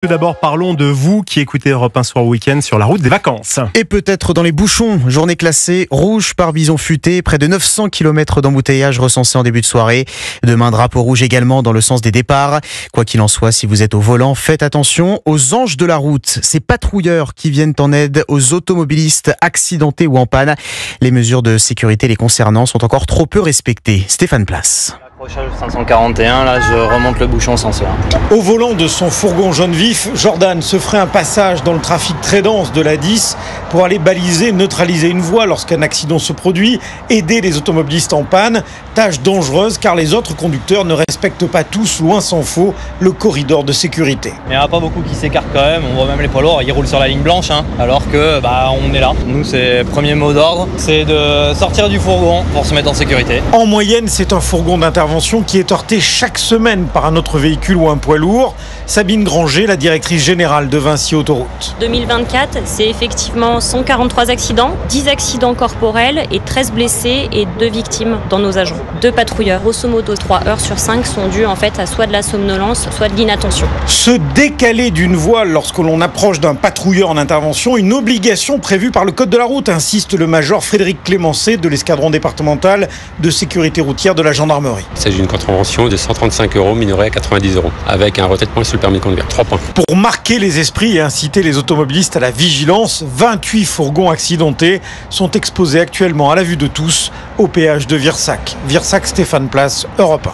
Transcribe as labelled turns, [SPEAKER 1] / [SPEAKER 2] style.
[SPEAKER 1] Tout d'abord, parlons de vous qui écoutez Europe 1 Soir Week-end sur la route des vacances.
[SPEAKER 2] Et peut-être dans les bouchons. Journée classée rouge par vision futée. Près de 900 km d'embouteillage recensés en début de soirée. Demain, drapeau rouge également dans le sens des départs. Quoi qu'il en soit, si vous êtes au volant, faites attention aux anges de la route. Ces patrouilleurs qui viennent en aide aux automobilistes accidentés ou en panne. Les mesures de sécurité les concernant sont encore trop peu respectées. Stéphane Place.
[SPEAKER 3] Accrochage 541, là je remonte le bouchon sens là.
[SPEAKER 4] Au volant de son fourgon jaune vif, Jordan se ferait un passage dans le trafic très dense de l'A10 pour aller baliser, neutraliser une voie lorsqu'un accident se produit, aider les automobilistes en panne. Tâche dangereuse car les autres conducteurs ne respectent pas tous, loin s'en faut, le corridor de sécurité.
[SPEAKER 3] Il n'y en a pas beaucoup qui s'écartent quand même, on voit même les poids lourds, ils roulent sur la ligne blanche, alors que on est là. Nous c'est premier mot d'ordre, c'est de sortir du fourgon pour se mettre en sécurité.
[SPEAKER 4] En moyenne, c'est un fourgon d'intervention qui est heurté chaque semaine par un autre véhicule ou un poids lourd. Sabine Granger, la directrice générale de Vinci Autoroute.
[SPEAKER 5] 2024, c'est effectivement 143 accidents, 10 accidents corporels et 13 blessés et 2 victimes dans nos agents. 2 patrouilleurs, grosso modo 3 heures sur 5 sont dues en fait à soit de la somnolence, soit de l'inattention.
[SPEAKER 4] Se décaler d'une voie lorsque l'on approche d'un patrouilleur en intervention, une obligation prévue par le code de la route, insiste le major Frédéric Clémencé de l'escadron départemental de sécurité routière de la gendarmerie.
[SPEAKER 6] Il s'agit d'une contravention de 135 € minorée à 90 €, avec un retrait de points sur le permis de conduire. 3 points.
[SPEAKER 4] Pour marquer les esprits et inciter les automobilistes à la vigilance, 28 fourgons accidentés sont exposés actuellement à la vue de tous au péage de Virsac. Virsac, Stéphane Place, Europe 1.